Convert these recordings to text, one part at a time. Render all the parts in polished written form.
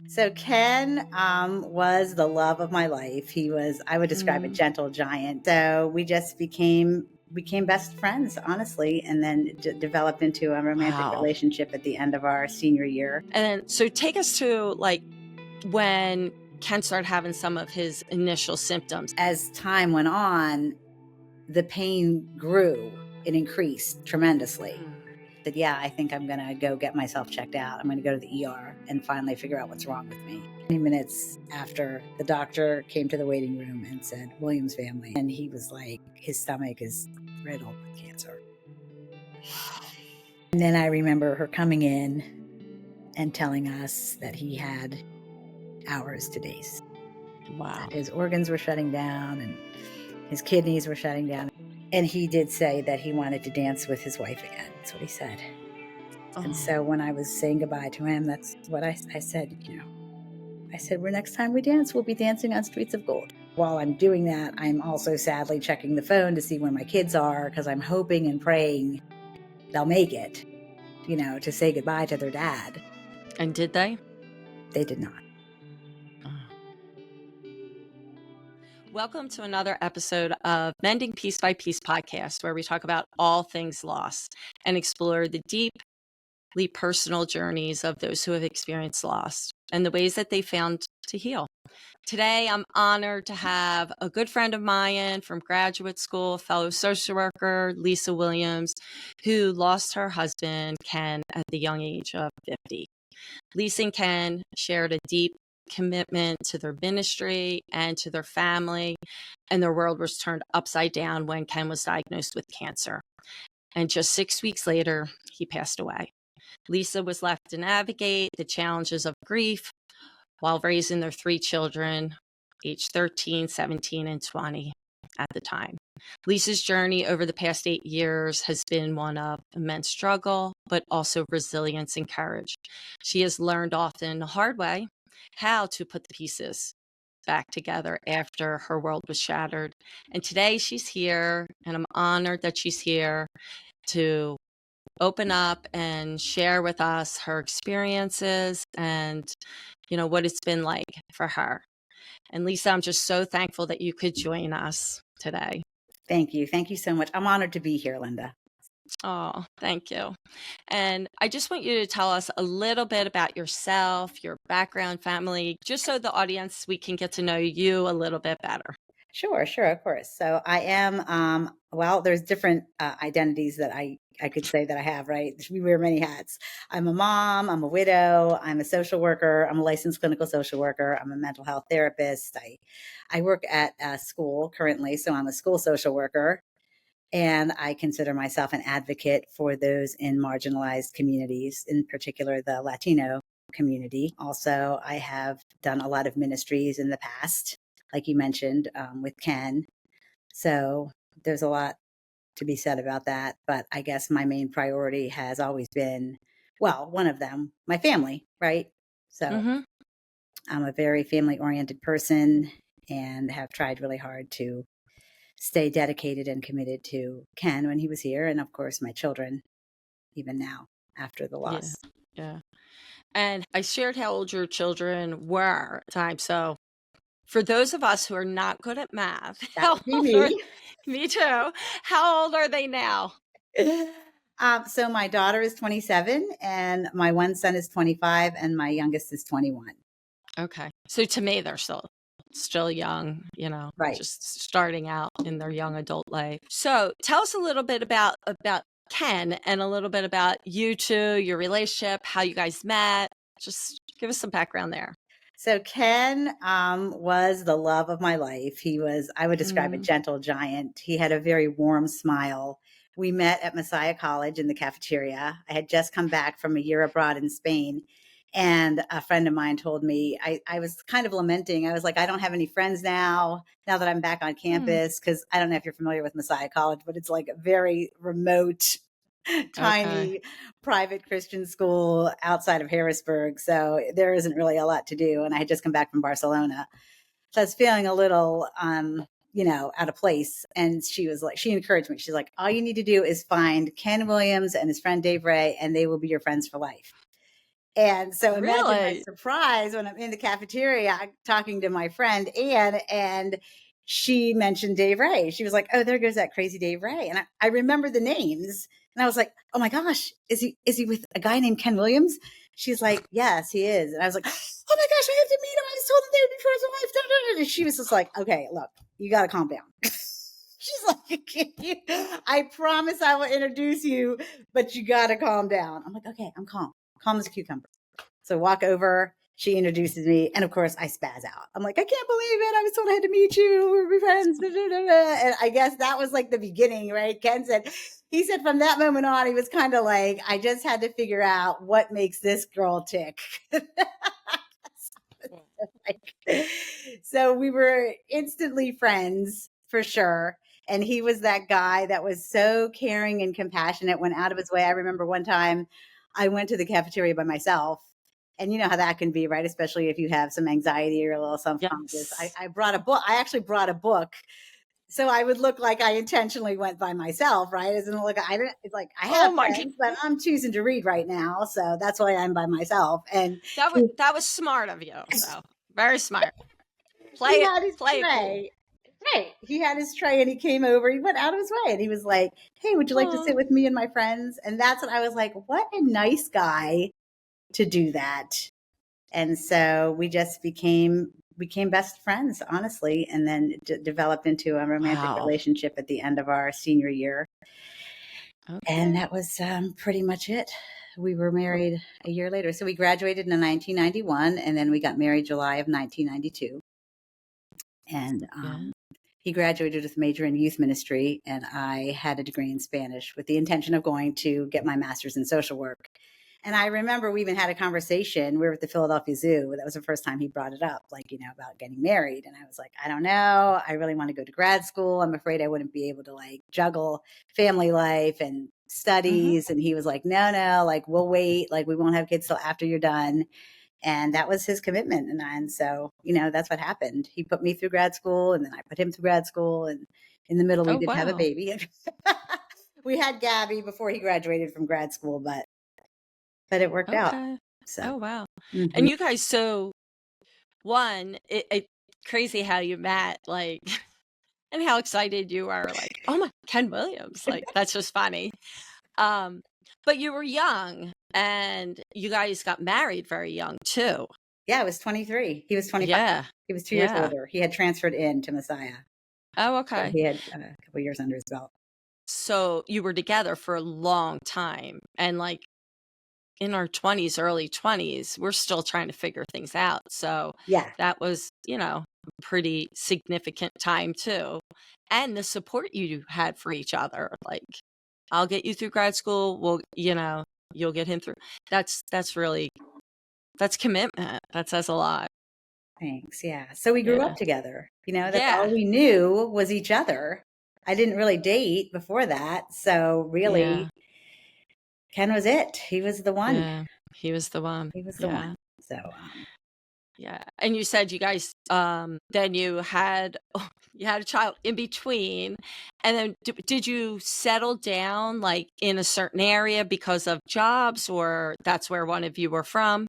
So Ken was the love of my life. He was, I would describe, a Mm. gentle giant. So we just became best friends, honestly, and then developed into a romantic Wow. relationship at the end of our senior year. And then, so take us to like when Ken started having some of his initial symptoms. As time went on, the pain grew. It increased tremendously. That yeah, I think I'm gonna go get myself checked out. I'm gonna go to the ER and finally figure out what's wrong with me. 20 minutes after, the doctor came to the waiting room and said, Williams family. And he was like, his stomach is riddled with cancer. And then I remember her coming in and telling us that he had hours to days. Wow. His organs were shutting down and his kidneys were shutting down. And he did say that he wanted to dance with his wife again. That's what he said. And so when I was saying goodbye to him, that's what I said, I said, next time we dance, we'll be dancing on Streets of Gold. While I'm doing that, I'm also sadly checking the phone to see where my kids are because I'm hoping and praying they'll make it, to say goodbye to their dad. And did they? They did not. Welcome to another episode of Mending Piece by Piece podcast, where we talk about all things loss and explore the deeply personal journeys of those who have experienced loss and the ways that they found to heal. Today, I'm honored to have a good friend of mine from graduate school, fellow social worker, Lisa Williams, who lost her husband, Ken, at the young age of 50. Lisa and Ken shared a deep commitment to their ministry and to their family, and their world was turned upside down when Ken was diagnosed with cancer. And just 6 weeks later, he passed away. Lisa was left to navigate the challenges of grief while raising their 3 children, aged 13, 17, and 20 at the time. Lisa's journey over the past 8 years has been one of immense struggle, but also resilience and courage. She has learned often the hard way how to put the pieces back together after her world was shattered. And today she's here, and I'm honored that she's here to open up and share with us her experiences and, what it's been like for her. And Lisa, I'm just so thankful that you could join us today. Thank you. Thank you so much. I'm honored to be here, Linda. Oh, thank you. And I just want you to tell us a little bit about yourself, your background, family, just so the audience, we can get to know you a little bit better. Sure, of course. So I am, there's different identities that I could say that I have, right? We wear many hats. I'm a mom, I'm a widow, I'm a social worker, I'm a licensed clinical social worker, I'm a mental health therapist. I work at a school currently, so I'm a school social worker. And I consider myself an advocate for those in marginalized communities, in particular the Latino community. Also, I have done a lot of ministries in the past, like you mentioned, with Ken. So there's a lot to be said about that. But I guess my main priority has always been, one of them, my family, right? So I'm a very family oriented person and have tried really hard to stay dedicated and committed to Ken when he was here. And of course, my children, even now after the loss. Yeah. And I shared how old your children were at the time. So for those of us who are not good at math, That would be me. Me too. How old are they now? So my daughter is 27 and my one son is 25 and my youngest is 21. Okay. So to me, they're still young, Right. just starting out in their young adult life. So tell us a little bit about Ken and a little bit about you two, your relationship, how you guys met. Just give us some background there. So Ken was the love of my life. He was, I would describe, a gentle giant. He had a very warm smile. We met at Messiah College in the cafeteria. I had just come back from a year abroad in Spain. And a friend of mine told me, I was kind of lamenting. I was like, I don't have any friends now that I'm back on campus. Because I don't know if you're familiar with Messiah College, but it's like a very remote, tiny private Christian school outside of Harrisburg. So there isn't really a lot to do. And I had just come back from Barcelona. So I was feeling a little, out of place. And she encouraged me. She's like, all you need to do is find Ken Williams and his friend Dave Ray, and they will be your friends for life. And so imagine my Really? surprise when I'm in the cafeteria talking to my friend Anne, and she mentioned Dave Ray. She was like, "Oh, there goes that crazy Dave Ray." And I remember the names, and I was like, "Oh my gosh, is he with a guy named Ken Williams?" She's like, "Yes, he is." And I was like, "Oh my gosh, I have to meet him. I was told that they would be friends with wife." Da, da, da. And she was just like, "Okay, look, you got to calm down." She's like, "I promise I will introduce you, but you got to calm down." I'm like, "Okay, I'm calm as a cucumber." So walk over, she introduces me, and of course I spaz out. I'm like, "I can't believe it. I was told I had to meet you. We're be friends." Da, da, da, da. And I guess that was like the beginning, right? Ken said, he said from that moment on, he was kind of like, I just had to figure out what makes this girl tick. Like, so we were instantly friends for sure. And he was that guy that was so caring and compassionate, went out of his way. I remember one time I went to the cafeteria by myself. And you know how that can be, right? Especially if you have some anxiety or a little self conscious. Yes. I brought a book. I actually brought a book. So I would look like I intentionally went by myself, right? As in, look, I didn't, it's like I have Oh my God. friends, but I'm choosing to read right now. So that's why I'm by myself. And he, That was smart of you, though. Very smart. he Play it had his play it cool. tray. Right. He had his tray and he came over. He went out of his way and he was like, "Hey, would you like to Aw. sit with me and my friends?" And that's when I was like, what a nice guy to do that. And so we just became best friends, honestly, and then developed into a romantic Wow. relationship at the end of our senior year. And Okay. that was pretty much it. We were married a year later. So we graduated in 1991, and then we got married July of 1992. And Yeah. he graduated with a major in youth ministry, and I had a degree in Spanish with the intention of going to get my master's in social work. And I remember we even had a conversation. We were at the Philadelphia Zoo. That was the first time he brought it up, like, about getting married. And I was like, I don't know. I really want to go to grad school. I'm afraid I wouldn't be able to like juggle family life and Mhm. studies. And he was like, no, like we'll wait. Like we won't have kids till after you're done. And that was his commitment. And so, that's what happened. He put me through grad school and then I put him through grad school. And in the middle, we Oh, did have a wow. baby. We had Gabby before he graduated from grad school, but it worked out. Okay. So, Oh, wow. mhm. And you guys, so one, it crazy how you met, like, and how excited you are, like, "Oh my Ken Williams." Like, that's just funny. Um, but you were young, and you guys got married very young too. Yeah, I was 23. He was 25. Yeah. He was 2 years Yeah. older. He had transferred in to Messiah. Oh, So okay. he had a couple years under his belt. So you were together for a long time, and, like, in our 20s, early 20s, we're still trying to figure things out. So Yeah, that was, a pretty significant time too. And the support you had for each other. Like, I'll get you through grad school. You'll get him through. That's commitment. That says a lot. thanks. Yeah. So we grew Yeah. up together. That's Yeah. all we knew was each other. I didn't really date before that. So Yeah. really, Ken was it. He was the one. Yeah. He was the one. He was the Yeah. one. So, Yeah, and you said you guys, then you had you had a child in between, and then did you settle down, like, in a certain area because of jobs, or that's where one of you were from?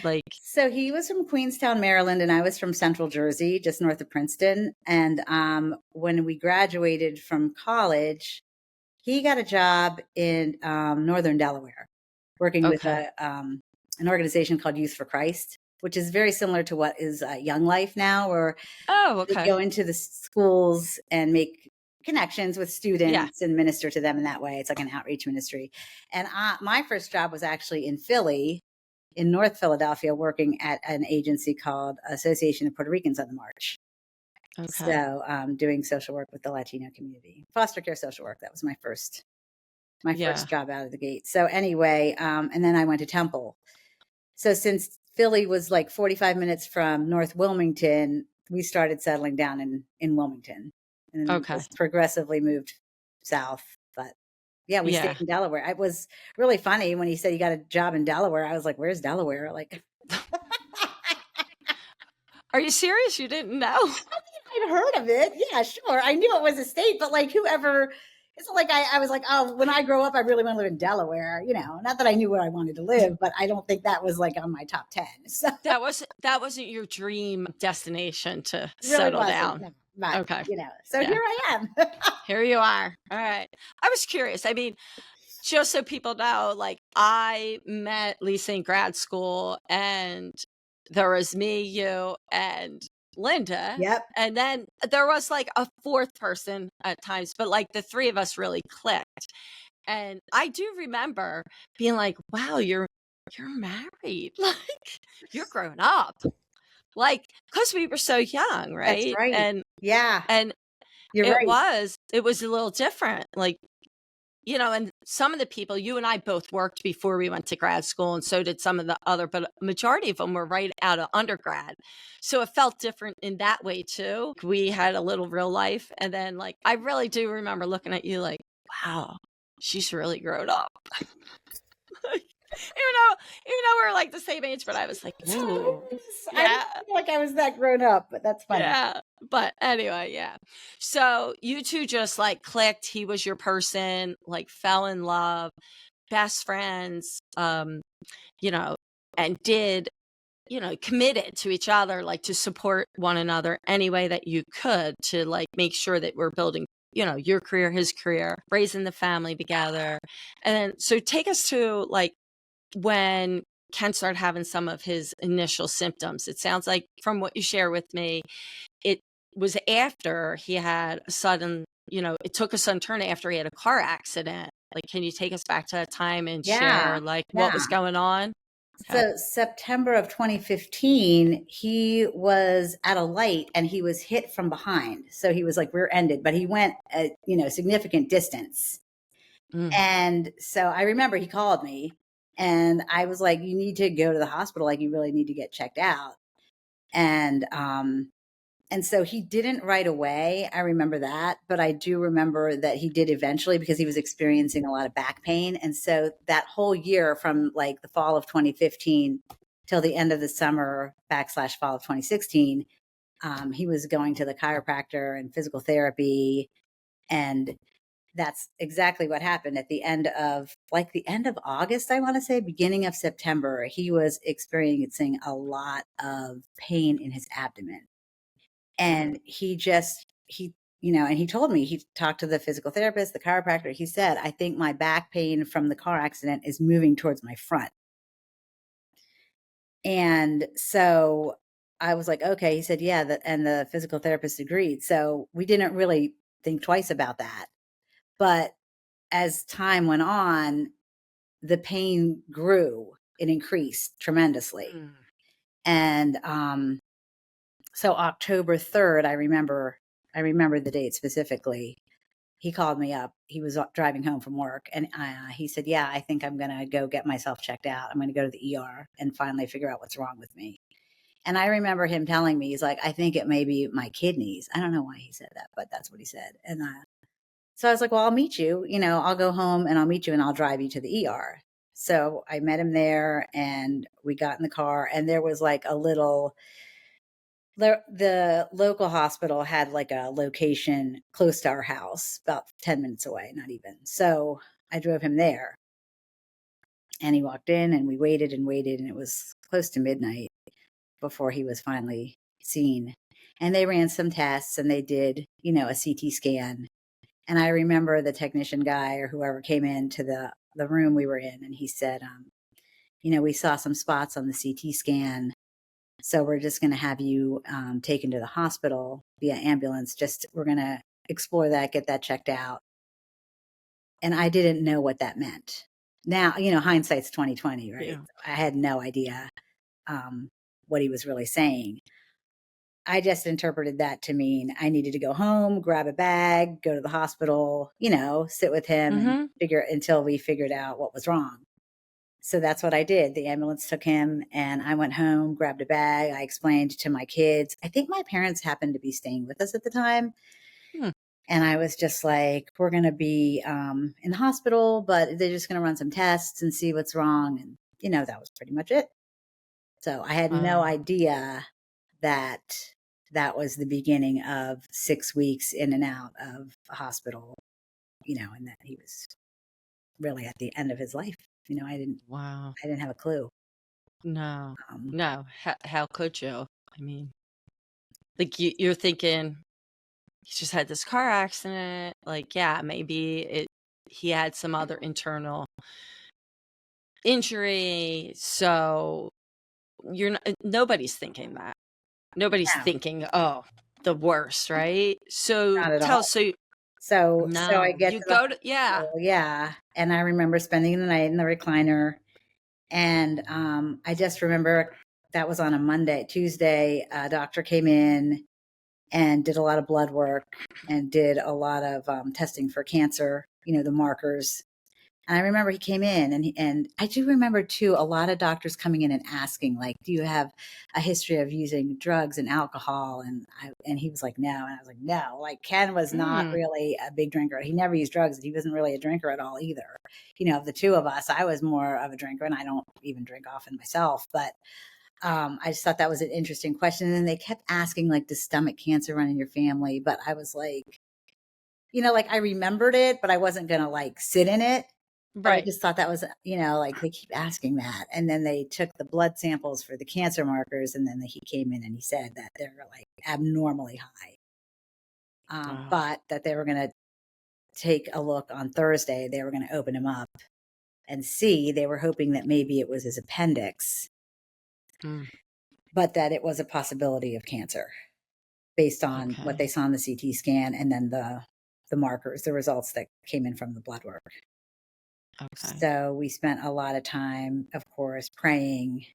Like, so he was from Queenstown, Maryland, and I was from Central Jersey, just north of Princeton. And when we graduated from college, he got a job in northern Delaware, working with okay. an organization called Youth for Christ, which is very similar to what is Young Life now, where Oh, they okay. go into the schools and make connections with Yeah. students and minister to them in that way. It's like an outreach ministry. And my first job was actually in Philly, in North Philadelphia, working at an agency called Association of Puerto Ricans on the March. Okay. So doing social work with the Latino community, foster care social work. That was my first Yeah. job out of the gate. So anyway, and then I went to Temple. So since Philly was like 45 minutes from North Wilmington, we started settling down in Wilmington, and then Okay. just progressively moved south. But yeah, we stayed Yeah. in Delaware. It was really funny when he said he got a job in Delaware. I was like, "Where's Delaware?" Like, Are you serious? You didn't know? I'd heard of it. Yeah, sure. I knew it was a state, but like whoever It's like I was like, oh, when I grow up, I really want to live in Delaware. Not that I knew where I wanted to live, but I don't think that was like on my top 10. So That wasn't your dream destination to it really settle wasn't. down. No, but Okay. so Yeah. here I am. Here you are. All right. I was curious. I mean, just so people know, like I met Lisa in grad school and there was me, you, and Linda. Yep. And then there was like a fourth person at times, but like the three of us really clicked. And I do remember being like, wow, you're married. Like you're grown up. Like, because we were so young, That's right? right. Yeah, And you're right. it was a little different. Like, and some of the people, you and I both worked before we went to grad school, and so did some of the other, but a majority of them were right out of undergrad. So it felt different in that way too. We had a little real life. And then like I really do remember looking at you like, wow, she's really grown up. Even though we're like the same age, but I was like, ooh, I didn't yeah. feel like I was that grown up, but that's funny. Yeah. But anyway, yeah. So you two just like clicked. He was your person, like fell in love, best friends, you know, and committed to each other, like to support one another any way that you could to like make sure that we're building, your career, his career, raising the family together. And then, so take us to like when Ken started having some of his initial symptoms. It sounds like from what you share with me, it was after he had a sudden, it took a sudden turn after he had a car accident. Like, can you take us back to that time and Yeah, share like what yeah. was going on? Okay. So September of 2015, he was at a light and he was hit from behind. So he was like rear-ended, but he went a significant distance. Mm. And so I remember he called me and I was like, you need to go to the hospital. Like you really need to get checked out. And and so he didn't right away. I remember that, but I do remember that he did eventually because he was experiencing a lot of back pain. And so that whole year from like the fall of 2015 till the end of the summer backslash fall of 2016, he was going to the chiropractor and physical therapy. And that's exactly what happened at the end of August, I want to say, beginning of September. He was experiencing a lot of pain in his abdomen and and he told me he talked to the physical therapist, the chiropractor. He said, I think my back pain from the car accident is moving towards my front. And so I was like, okay. He said, yeah, and the physical therapist agreed. So we didn't really think twice about that. But as time went on, the pain grew, it increased tremendously. Mm. And so October 3rd, I remember the date specifically. He called me up. He was driving home from work and he said, yeah, I think I'm going to go get myself checked out. I'm going to go to the ER and finally figure out what's wrong with me. And I remember him telling me, he's like, I think it may be my kidneys. I don't know why he said that, but that's what he said. And so I was like, well, I'll meet you, I'll go home and I'll meet you and I'll drive you to the ER. So I met him there and we got in the car and there was like the local hospital had like a location close to our house, about 10 minutes away, not even. So I drove him there and he walked in and we waited and waited and it was close to midnight before he was finally seen. And they ran some tests and they did, a CT scan. And I remember the technician guy or whoever came into the room we were in and he said, we saw some spots on the CT scan. So we're just going to have you taken to the hospital via ambulance. We're going to explore that, get that checked out. And I didn't know what that meant. Now, hindsight's 2020, right? Yeah. I had no idea what he was really saying. I just interpreted that to mean I needed to go home, grab a bag, go to the hospital, sit with him and Mm-hmm. figure until we figured out what was wrong. So that's what I did. The ambulance took him and I went home, grabbed a bag. I explained to my kids. I think my parents happened to be staying with us at the time. Hmm. And I was just like, we're going to be in the hospital, but they're just going to run some tests and see what's wrong. And, that was pretty much it. So I had no idea that that was the beginning of 6 weeks in and out of a hospital, and that he was really at the end of his life. Wow. I didn't have a clue. No. Um, No. How could you? I mean, like you're thinking he just had this car accident. Like, yeah, maybe he had some other internal injury. So you're not, nobody's thinking that. Nobody's no, thinking, oh, the worst, right? So not at tell all. us, so So I no, get you to the go to, yeah. hospital, yeah, and I remember spending the night in the recliner, and I just remember that was on a Monday. Tuesday, a doctor came in and did a lot of blood work and did a lot of testing for cancer, the markers. And I remember he came in, and I do remember too a lot of doctors coming in and asking, like, do you have a history of using drugs and alcohol? And he was like, no. And I was like, no. Like, Ken was not Mm, really a big drinker. He never used drugs. And he wasn't really a drinker at all either. Of the two of us, I was more of a drinker, and I don't even drink often myself. But I just thought that was an interesting question. And then they kept asking, like, does stomach cancer run in your family? But I was like, like, I remembered it, but I wasn't gonna, like, sit in it. But I right. just thought that was, like, they keep asking that. And then they took the blood samples for the cancer markers, and then he came in and he said that they're, like, abnormally high. Oh, But that they were gonna take a look on Thursday. They were gonna open him up and see. They were hoping that maybe it was his appendix, mm, but that it was a possibility of cancer based on what okay. they saw on the CT scan and then the markers, the results that came in from the blood work. Okay. So we spent a lot of time, of course, praying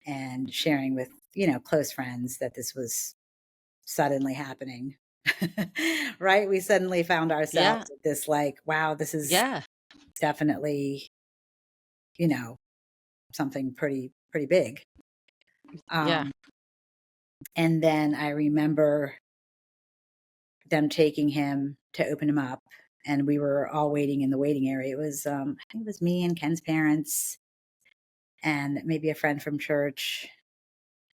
and sharing with, close friends that this was suddenly happening. Right? We suddenly found Yeah. ourselves at this, like, wow, this is Yeah. definitely, you know, something pretty big. Yeah. Um, and then I remember them taking him to open him up, and we were all waiting in the waiting area. It was I think it was me and Ken's parents and maybe a friend from church.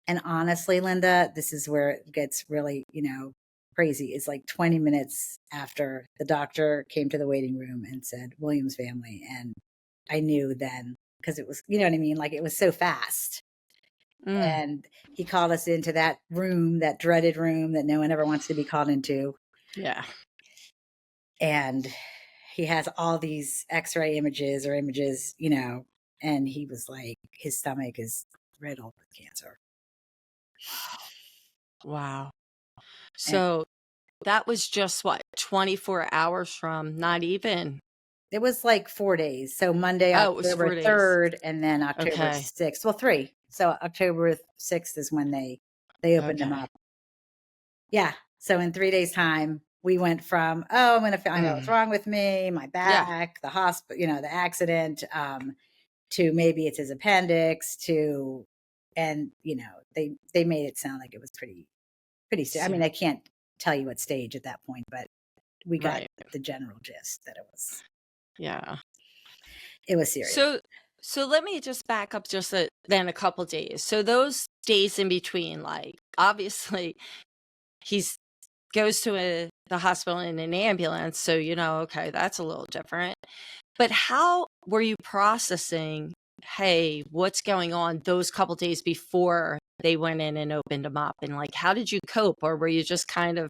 And honestly, Linda, this is where it gets really, crazy. It's like 20 minutes after the doctor came to the waiting room and said, Williams family. And I knew then because it was, you know what I mean? Like, it was so fast. Mm, And he called us into that room, that dreaded room that no one ever wants to be called into. yeah. And he has all these x-ray images or images, and he was like, his stomach is riddled with cancer. Wow. And So that was just what, 24 hours from not even. it was like 4 days. So Monday, Oh, it was October 4 days. 3rd, and then October Okay. 6th. Well, three. So October 6th is when they opened him Okay. up. Yeah. So in 3 days time, we went from, oh, I'm going to find out what's Mm, wrong with me, my yeah. back, the hospital, the accident, to maybe it's his appendix to, and they made it sound like it was pretty I mean, So, I can't tell you what stage at that point, but we got right. the general gist that Yeah. it was serious. So so let me just back up just then a couple days. So those days in between, like obviously he's goes to the hospital in an ambulance, so okay, that's a little different. But how were you processing, hey, what's going on those couple days before they went in and opened him up? And like, how did you cope? Or were you just kind of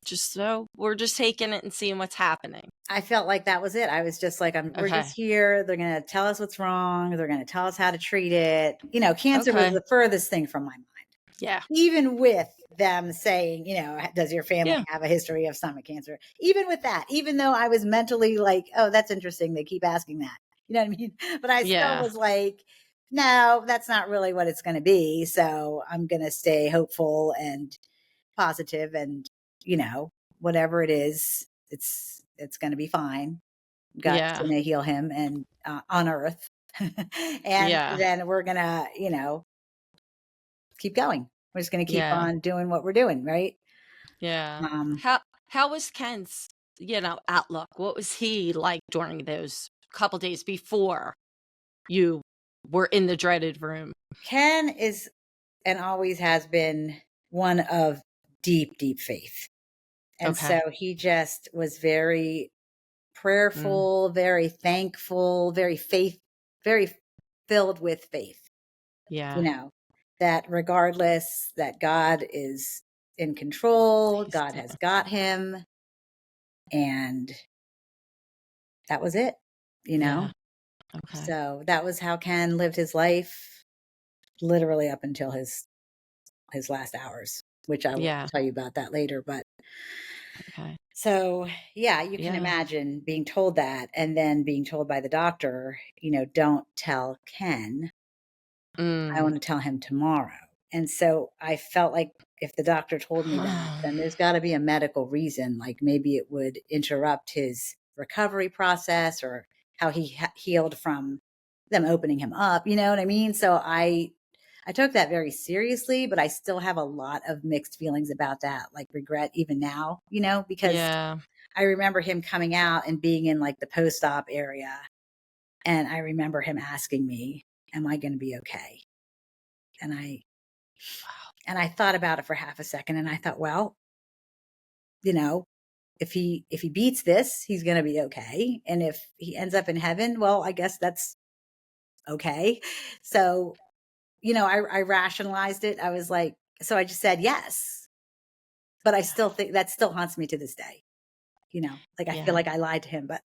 just so we're just taking it and seeing what's happening? I felt like that was it. I was just like, we're just Okay. here. They're going to tell us what's wrong. They're going to tell us how to treat it. Cancer was Okay. the furthest thing from my mind. Yeah. Even with them saying, does your family Yeah. have a history of stomach cancer? Even with that, even though I was mentally like, oh, that's interesting. They keep asking that. You know what I mean? But I still Yeah. was like, no, that's not really what it's going to be. So I'm going to stay hopeful and positive, and, whatever it is, it's going to be fine. God's Yeah. going to heal him and on earth. And Yeah. then we're going to, keep going. We're just going to keep Yeah. on doing what we're doing, right? Yeah. Um, How was Ken's, outlook? What was he like during those couple days before you were in the dreaded room? Ken is and always has been one of deep, deep faith. And Okay. so he just was very Mm. prayerful, very thankful, very filled with faith, you Yeah. know, that regardless that God is in control, He's God the has got him, and that was it, you Yeah. know? Okay. So that was how Ken lived his life literally up until his last hours, which I will Yeah. tell you about that later. But Okay. so, yeah, you can Yeah. imagine being told that and then being told by the doctor, don't tell Ken. I Mm. want to tell him tomorrow. And so I felt like if the doctor told me that, then there's got to be a medical reason. Like maybe it would interrupt his recovery process or how he healed from them opening him up. You know what I mean? So I took that very seriously, but I still have a lot of mixed feelings about that, like regret even now, because Yeah. I remember him coming out and being in like the post op area. And I remember him asking me, am I going to be okay? And I thought about it for half a second and I thought, well, you know, if he beats this, he's going to be okay. And if he ends up in heaven, well, I guess that's okay. So, I rationalized it. I was like, so I just said yes. But I still think that still haunts me to this day. Like I feel Yeah. like I lied to him, but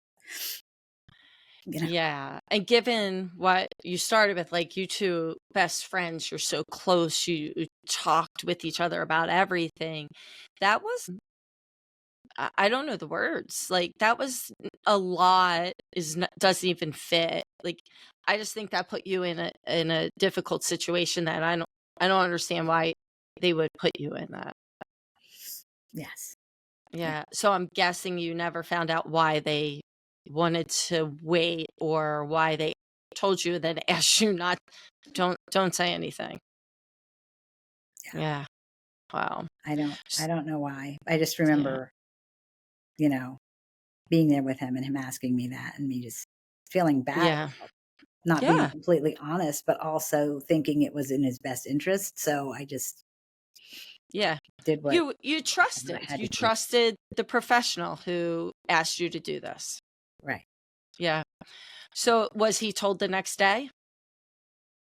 you know, Yeah. And given what you started with, like you two best friends, you're so close, you talked with each other about everything. That was, I don't know the words. Like that was a lot doesn't even fit. Like I just think that put you in a difficult situation that I don't understand why they would put you in that. yes. Yeah. Yeah. So I'm guessing you never found out why they wanted to wait or why they told you and then asked you not don't say anything. Yeah. Yeah. Wow. I don't know why. I just Yeah. remember, you know, being there with him and him asking me that and me just feeling bad Yeah. about not being Yeah. completely honest, but also thinking it was in his best interest. So I just Yeah. did what You I trusted. had You to do. trusted the professional who asked you to do this. Right. Yeah. So was he told the next day?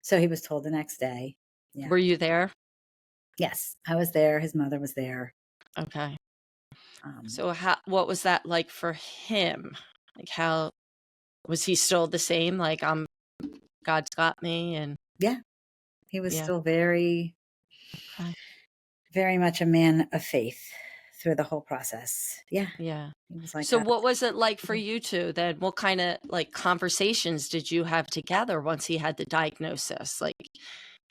So he was told the next day. Yeah. Were you there? Yes. I was there. His mother was there. Okay. Um, So how what was that like for him? Like how was he still the same? Like God's got me and yeah. He was yeah. still very, Okay. very much a man of faith through the whole process. Yeah. Yeah. He was like, So God. what was it like for you two then? What kind of like conversations did you have together once he had the diagnosis? Like,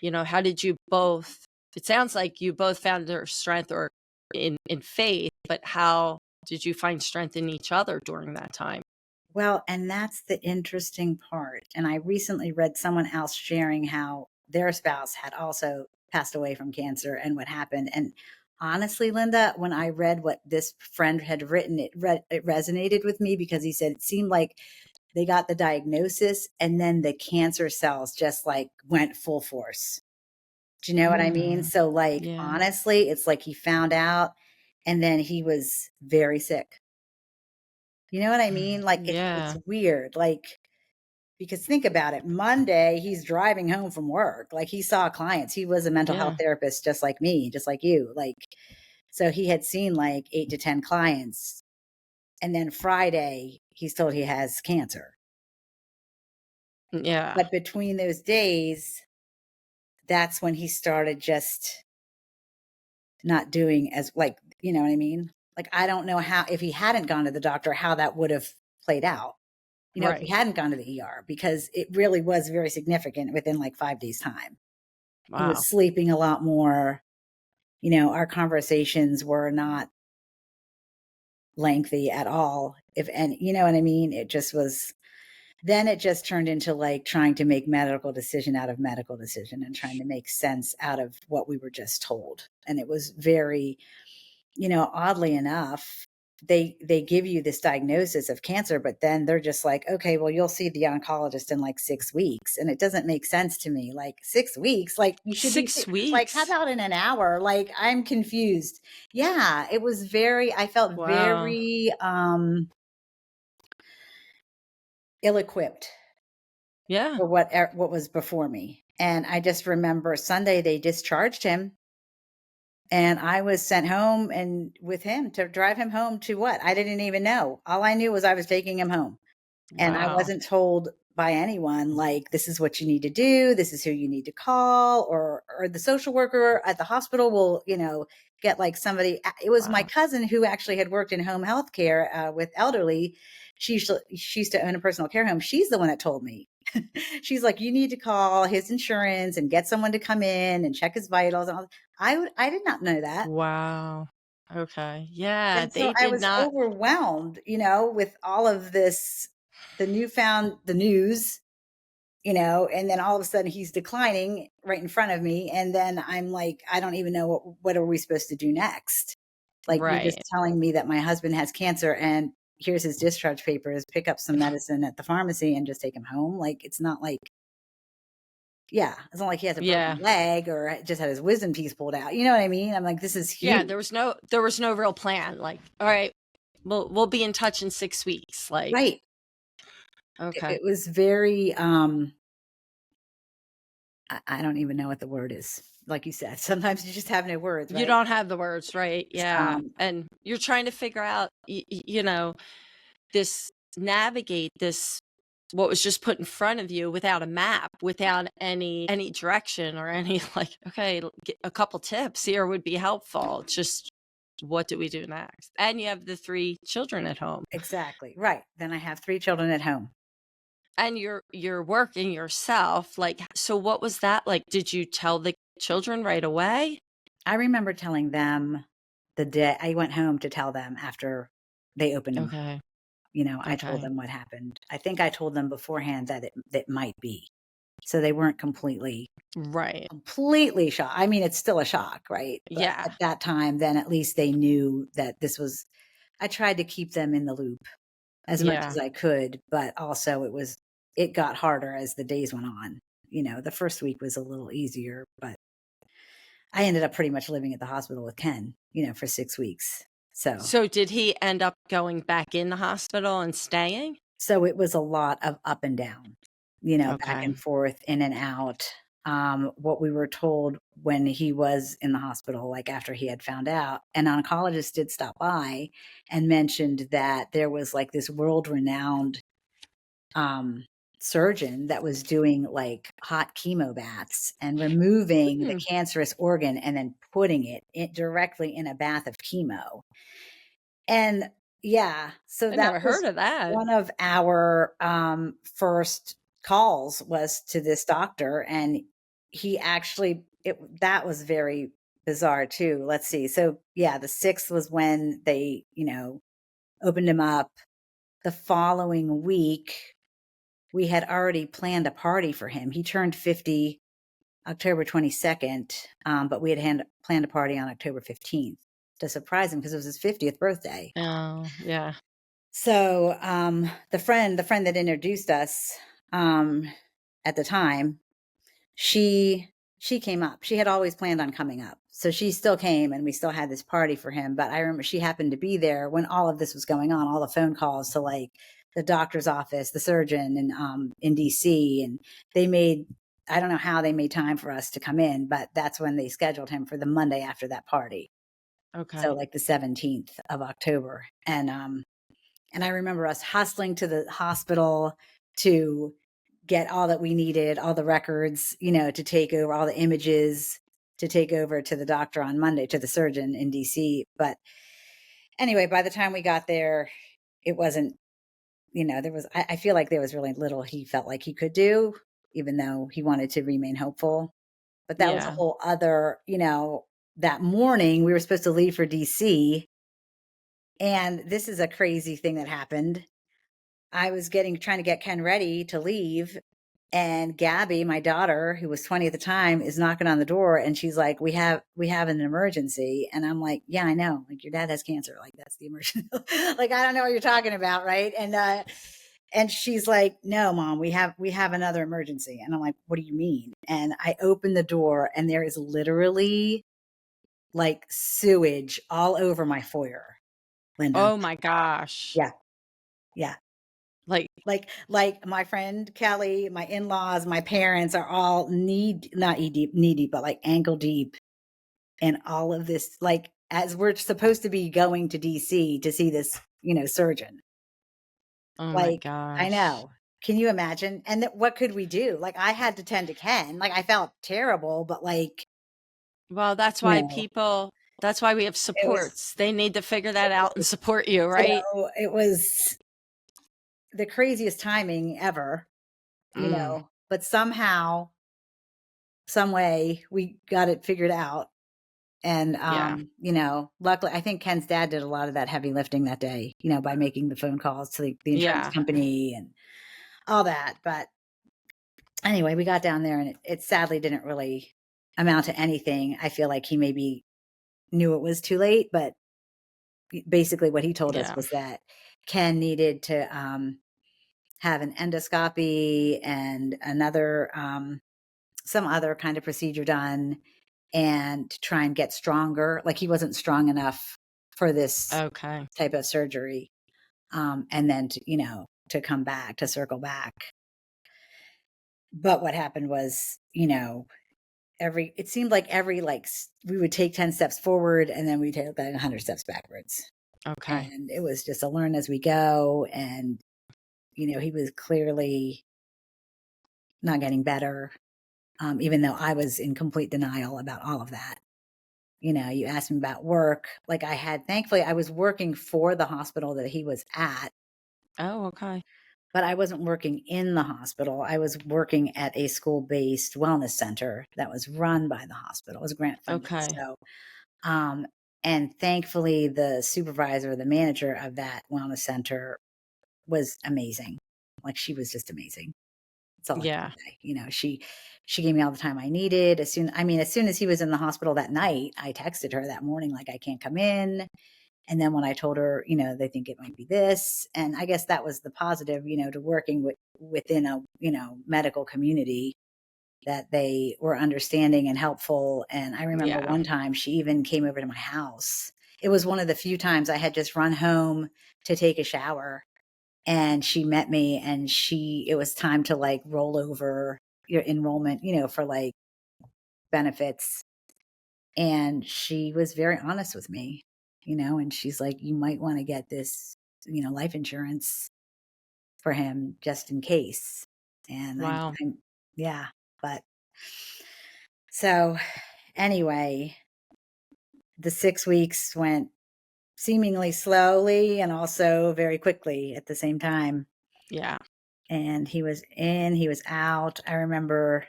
how did you both it sounds like you both found their strength or in faith, but how did you find strength in each other during that time? Well, and that's the interesting part. And I recently read someone else sharing how their spouse had also passed away from cancer and what happened. And honestly, Linda, when I read what this friend had written, it resonated with me because he said it seemed like they got the diagnosis and then the cancer cells just like went full force. Do you know what I mean? Mm, So like yeah. honestly, it's like he found out and then he was very sick. You know what I mean? Like it's Yeah. weird. Like because think about it. Monday, he's driving home from work. Like he saw clients. He was a mental health Yeah. therapist just like me, just like you. Like so he had seen like 8 to 10 clients. And then Friday, he's told he has cancer. Yeah. But between those days, that's when he started just not doing as like, you know what I mean? Like I don't know how if he hadn't gone to the doctor how that would have played out. If he Right. hadn't gone to the ER because it really was very significant within like 5 days time. He Wow. was sleeping a lot more. Our conversations were not lengthy at all. If and you know what I mean? It just was then it just turned into like trying to make medical decision out of medical decision and trying to make sense out of what we were just told. And it was very, oddly enough, they give you this diagnosis of cancer, but then they're just like, okay, well, you'll see the oncologist in like 6 weeks. And it doesn't make sense to me. Like 6 weeks, like you should be 6 like, how weeks? about in an hour? Like I'm confused. Yeah, it was very, I felt Wow. very ill-equipped Yeah. for what was before me. And I just remember Sunday they discharged him, and I was sent home and with him to drive him home to what? I didn't even know. All I knew was I was taking him home. And I Wow. wasn't told by anyone, like, this is what you need to do, this is who you need to call, or the social worker at the hospital will, get like somebody. It was my Wow. cousin who actually had worked in home health care with elderly. She used to own a personal care home. She's the one that told me. She's like, you need to call his insurance and get someone to come in and check his vitals and all. I did not know that. Wow. Okay. Yeah, And so they I did was not. overwhelmed, with all of this, the news, and then all of a sudden he's declining right in front of me. And then I'm like, I don't even know what are we supposed to do next? Like, you're just Right. telling me that my husband has cancer and here's his discharge papers, pick up some medicine at the pharmacy and just take him home. Like, it's not like, yeah, it's not like he has a broken Yeah. leg or just had his wisdom teeth pulled out. You know what I mean? I'm like, this is Yeah, huge. there was no real plan. Like, all right, we'll be in touch in 6 weeks. Like, Right. okay. It was very, I don't even know what the word is. Like you said, sometimes you just have no words, You right? don't have the words, right? It's, Yeah. And you're trying to figure out, this navigate this what was just put in front of you without a map, without any direction or any like, okay, get a couple tips here would be helpful. Just what do we do next? And you have the 3 children at home. exactly, right. Then I have 3 children at home. And you're working yourself. Like, so what was that like? Did you tell the children right away? I remember telling them the day I went home to tell them after they opened him up. Okay. I told Okay. them what happened. I think I told them beforehand that it might be. So they weren't Right. completely shocked. I mean, it's still a shock, right? But Yeah. at that time, then at least they knew that this was. I tried to keep them in the loop as much Yeah. as I could, but also it got harder as the days went on. The first week was a little easier, but I ended up pretty much living at the hospital with Ken, for 6 weeks. So So did he end up going back in the hospital and staying? so it was a lot of up and down, back Okay. and forth, in and out. What we were told when he was in the hospital, like after he had found out, an oncologist did stop by and mentioned that there was like this world-renowned um, surgeon that was doing like hot chemo baths and removing the Hmm, cancerous organ and then putting it directly in a bath of chemo. And yeah, so I that never heard was of that. one of our first calls was to this doctor, and he actually that was very bizarre too. Let's see. So yeah, the 6th was when they, opened him up. The following week, we had already planned a party for him. He turned 50 October 22nd, but we had planned a party on October 15th to surprise him because it was his 50th birthday. Oh, yeah. So the friend that introduced us um, at the time, she she came up. She had always planned on coming up. So she still came and we still had this party for him. But I remember she happened to be there when all of this was going on, all the phone calls to like the doctor's office, the surgeon and in DC. And they made I don't know how they made time for us to come in, but that's when they scheduled him for the Monday after that party. So Okay. like the 17th of October. And I remember us hustling to the hospital to get all that we needed, all the records, to take over all the images to take over to the doctor on Monday, to the surgeon in DC. But anyway, by the time we got there, it wasn't, I feel like there was really little he felt like he could do, even though he wanted to remain hopeful. But that was a Yeah. whole other, that morning we were supposed to leave for DC. And this is a crazy thing that happened. I was trying to get Ken ready to leave. And Gabby, my daughter, who was 20 at the time, is knocking on the door and she's like, we have an emergency. And I'm like, yeah, I know. Like, your dad has cancer. Like, that's the emergency. Like, I don't know what you're talking about, right? And she's like, no, mom, we have another emergency. And I'm like, what do you mean? And I open the door and there is literally like sewage all over my foyer, Linda. Oh my gosh. Yeah. Yeah. Like, Like my friend Kelly, my in-laws, my parents are all not knee deep, but like ankle deep in all of this, like as we're supposed to be going to DC to see this, surgeon. oh my Like, I gosh. know. Can you imagine? And what could we do? Like I had to tend to Ken. Like I felt terrible, but like, Well, you know, that's why we have it was, supports. They need to figure that out and support you, right? it was the craziest timing ever, Mm, but somehow, some way we got it figured out. And, yeah, luckily, I think Ken's dad did a lot of that heavy lifting that day, by making the phone calls to the insurance yeah, company and all that. But anyway, we got down there and it sadly didn't really amount to anything. I feel like he maybe knew it was too late, but basically what he told us yeah. was that Ken needed to have an endoscopy and some other kind of procedure done and to try and get stronger. Like he wasn't strong enough for this Okay. type of surgery. And then to come back, to circle back. But what happened was, it seemed like we would take 10 steps forward and then we'd take like 100 steps backwards. Okay. And it was just a learn as we go. And, he was clearly not getting better. Even though I was in complete denial about all of that. You asked me about work. Like thankfully, I was working for the hospital that he was at, Oh, okay. but I wasn't working in the hospital. I was working at a school-based wellness center that was run by the hospital. It was grant funded. Okay. So, um, and thankfully, the supervisor, the manager of that wellness center was amazing. Like she was just amazing. That's all I can Yeah. say. She gave me all the time I needed. As soon as he was in the hospital that night, I texted her that morning, like, I can't come in. And then when I told her, they think it might be this. And I guess that was the positive, to working within a, medical community, that they were understanding and helpful. And I remember Yeah. one time she even came over to my house. It was one of the few times I had just run home to take a shower and she met me and it was time to like roll over your enrollment, for like benefits. And she was very honest with me, and she's like, you might want to get this, life insurance for him just in case. And Wow. yeah, but so anyway, the 6 weeks went seemingly slowly and also very quickly at the same time. Yeah. And he was in, he was out. I remember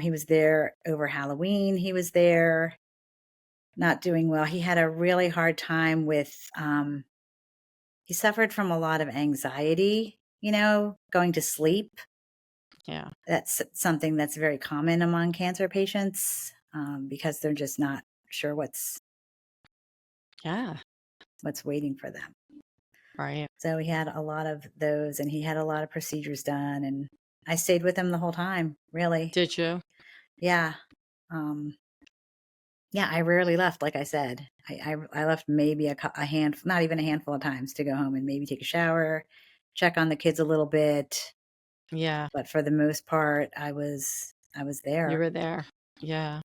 he was there over Halloween. He was there not doing well. He had a really hard time with, he suffered from a lot of anxiety, going to sleep. Yeah. That's something that's very common among cancer patients because they're just not sure Yeah. what's waiting for them. Right. So he had a lot of those and he had a lot of procedures done. And I stayed with him the whole time, really. Did you? Yeah. Um, Yeah, I rarely left, like I said. I left maybe a hand not even a handful of times to go home and maybe take a shower, check on the kids a little bit, Yeah. but for the most part, I was You there. were there. Yeah.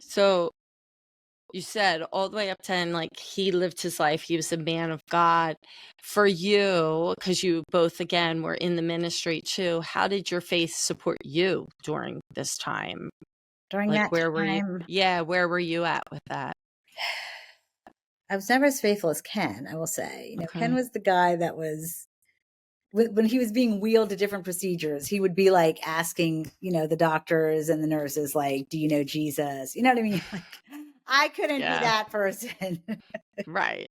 So you said all the way up to 10, like he lived his life. He was a man of God. For you, because you both again were in the ministry too, how did your faith support you during this time? During Like that where were you? time, Yeah, where were you at with that? I was never as faithful as Ken, I will say. Ken Okay. was the guy that was when he was being wheeled to different procedures, he would be like asking, the doctors and the nurses, like, do you know Jesus? You know what I mean? Like, I couldn't be Yeah. that person. Right.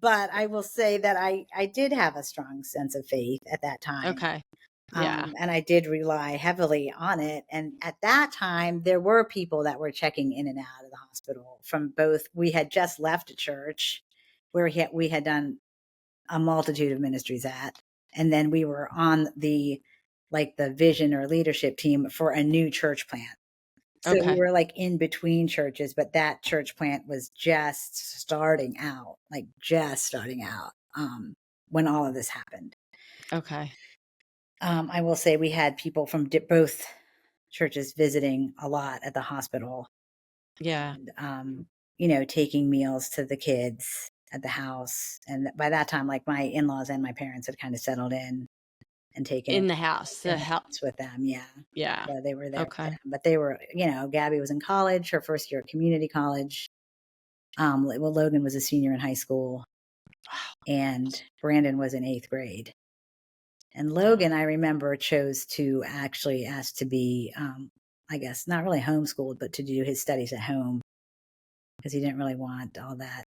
But I will say that I did have a strong sense of faith at that time. Okay. Yeah. And I did rely heavily on it. And at that time, there were people that were checking in and out of the hospital from both. We had just left a church where we had done a multitude of ministries at, and then we were on the vision or leadership team for a new church plant. So we Okay. were like in between churches, but that church plant was just starting out, like just starting out. when all of this happened. Okay. I will say we had people from both churches visiting a lot at the hospital, Yeah. and taking meals to the kids at the house. And by that time, like, my in-laws and my parents had kind of settled in and taken In it the house. in The the hell. house with them. Yeah. Yeah. So they were there with Okay. them, but they were, Gabby was in college, her first year at community college. Well, Logan was a senior in high school, Wow. and Brandon was in 8th grade. And Yeah. Logan, I remember, chose to actually ask to be, I guess, not really homeschooled, but to do his studies at home, because he didn't really want all that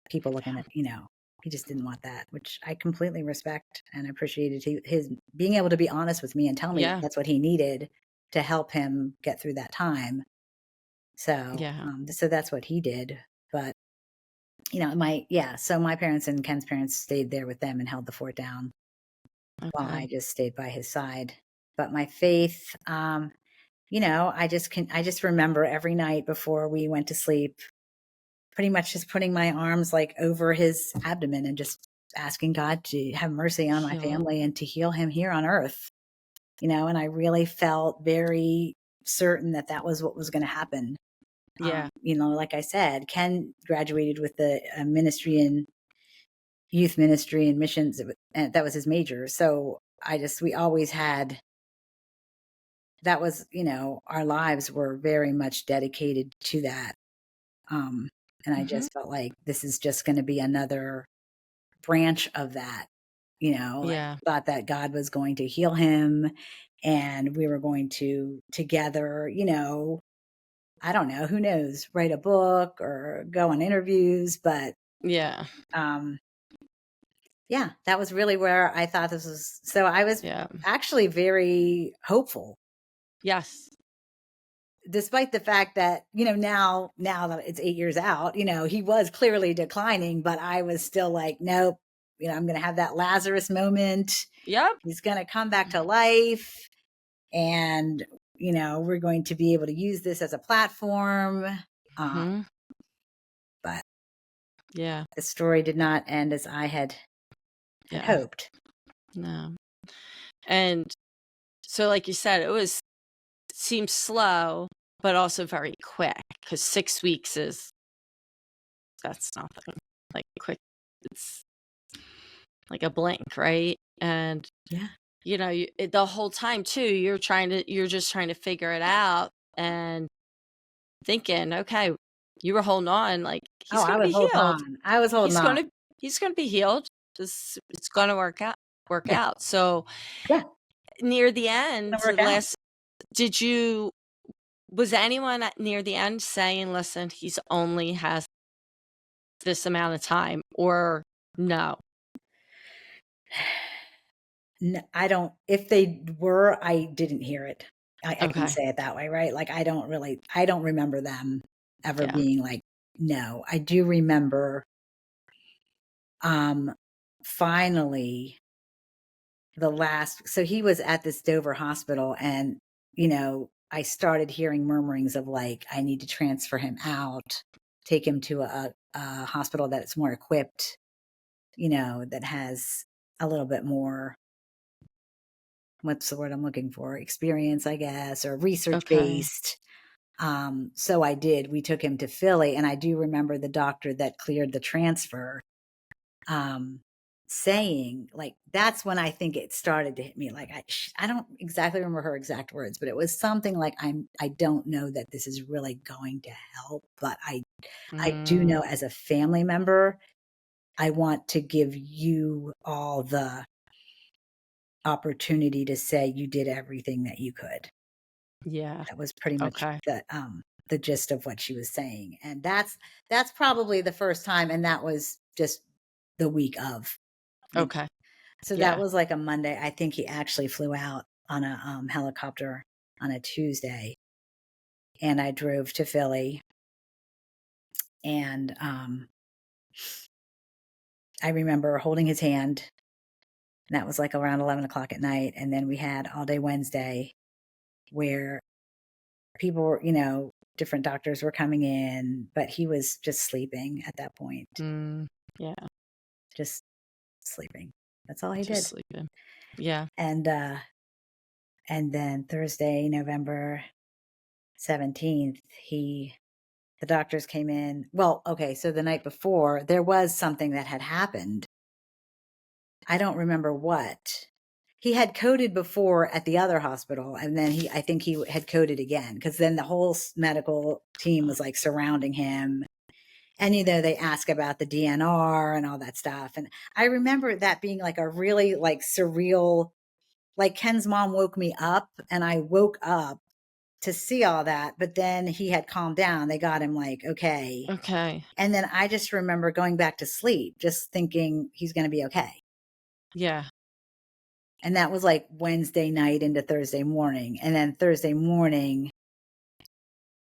people looking Yeah. at, he just didn't want that, which I completely respect and appreciated his being able to be honest with me and tell me that Yeah. that's what he needed to help him get through that time. So, Yeah. so that's what he did. But, so my parents and Ken's parents stayed there with them and held the fort down while I Okay. just stayed by his side. But my faith, I just remember every night before we went to sleep, pretty much just putting my arms like over his abdomen and just asking God to have mercy on my Heal. family and to heal him here on earth, and I really felt very certain that that was what was going to happen. Yeah. Like I said, Ken graduated with the ministry in youth ministry and missions, and that was his major. So we always had, that was, our lives were very much dedicated to that. And I Hmm. just felt like this is just going to be another branch of that. I Yeah. thought that God was going to heal him, and we were going to together, I don't know, who knows, write a book or go on interviews. But Yeah. um, yeah, that was really where I thought this was. So I was Yeah. actually very hopeful, Yes. despite the fact that, now that it's 8 years out, he was clearly declining, but I was still like, nope, I'm going to have that Lazarus moment. Yep. He's going to come back to life, and, we're going to be able to use this as a platform. Um, Hmm. but Yeah. the story did not end as I had Yeah. hoped. No. And so, like you said, seems slow, but also very quick, because 6 weeks that's nothing. Like, quick, it's like a blink, right? And Yeah. the whole time too, you're just trying to figure it out and thinking, okay, you were holding on, like, Oh, he's I gonna was be holding healed. on. I was holding He's on. gonna he's gonna be healed. It's gonna work Yeah. out. So Yeah. near the It's end, going the to work out. last, did you was anyone near the end saying, listen, he's only has this amount of time, or no? I don't, if they were, I didn't hear it. I can Okay. say it that way, right? Like, I don't remember them ever Yeah. being like, no. I do remember, um, finally so he was at this Dover hospital, and, I started hearing murmurings of like, I need to transfer him out, take him to a hospital that's more equipped, that has a little bit more, what's the word I'm looking for? Experience, I guess, or research Okay. based. So I did. We took him to Philly, and I do remember the doctor that cleared the transfer, um, saying, like, that's when I think it started to hit me. Like, I don't exactly remember her exact words, but it was something like, I don't know that this is really going to help, but I do Mm, know, as a family member, I want to give you all the opportunity to say you did everything that you could. yeah. That was pretty much Okay. the gist of what she was saying. And that's probably the first time, and that was just the week of. Okay. So that Yeah. was like a Monday. I think he actually flew out on a helicopter on a Tuesday, and I drove to Philly, and I remember holding his hand, and that was like around 11 o'clock at night. And then we had all day Wednesday, where people were, different doctors were coming in, but he was just sleeping at that point. Mm, yeah. Just sleeping. That's all he Just did. sleeping. Yeah. And then Thursday, November 17th, the doctors came in. Well, okay, so the night before, there was something that had happened. I don't remember what. He had coded before at the other hospital, and then I think he had coded again, because then the whole medical team was like surrounding him. And, they ask about the DNR and all that stuff. And I remember that being like a really like surreal, like Ken's mom woke me up and I woke up to see all that. But then he had calmed down. They got him like, okay. Okay. And then I just remember going back to sleep, just thinking he's going to be okay. Yeah. And that was like Wednesday night into Thursday morning. And then Thursday morning,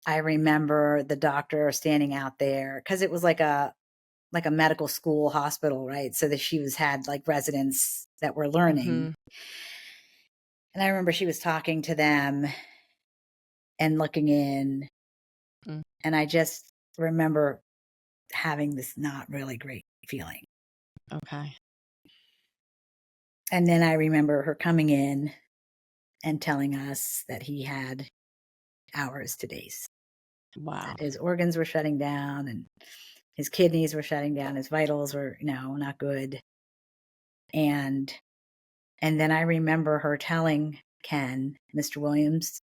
I remember the doctor standing out there, because it was like a medical school hospital, right? So that had like residents that were learning. Mm-hmm. And I remember she was talking to them and looking in. Mm. And I just remember having this not really great feeling. Okay. And then I remember her coming in and telling us that he had hours to days, Wow. that his organs were shutting down and his kidneys were shutting down. His vitals were, not good. And then I remember her telling Ken, Mr. Williams,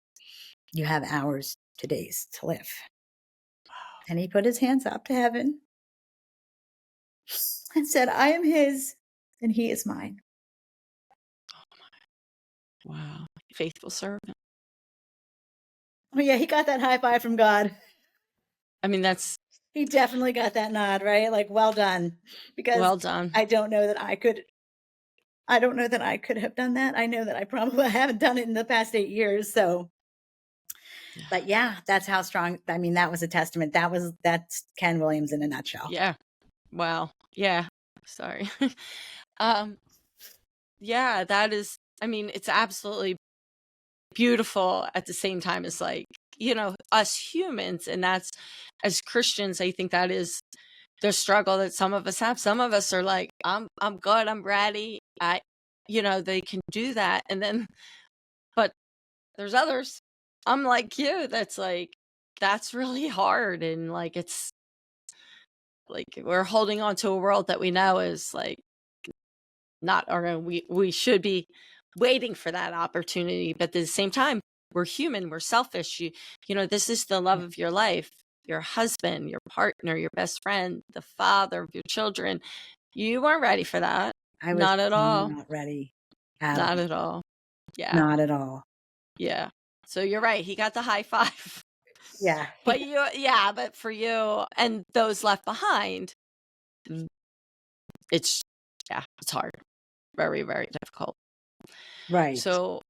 you have hours to days to live. And he put his hands up to heaven and said, I am his and he is mine. Wow. Faithful servant. Oh, yeah, he got that high five from God. I mean, that's He definitely got that nod, right? Like, well done. Because well done. I don't know that I could have done that. I know that I probably haven't done it in the past 8 years. So, Yeah. but yeah, that's how strong. I mean, that was a testament. That's Ken Williams in a nutshell. Yeah. Wow. Yeah. Sorry. um, yeah, that is, I mean, it's absolutely beautiful at the same time as like, us humans. And that's, as Christians, I think that is the struggle that some of us have. Some of us are like, I'm good, I'm ready. They can do that. And then, but there's others, I'm like you, that's like, that's really hard. And like, it's like, we're holding on to a world that we know is like not our own. We should be waiting for that opportunity. But at the same time, we're human, we're selfish. This is the love of your life, your husband, your partner, your best friend, the father of your children. You weren't ready for that. I was Not at all. not ready at Not all. at all. Yeah. Not at all. Yeah. So you're right. He got the high five. Yeah. But for you and those left behind, it's, it's hard. Very, very difficult. Right. So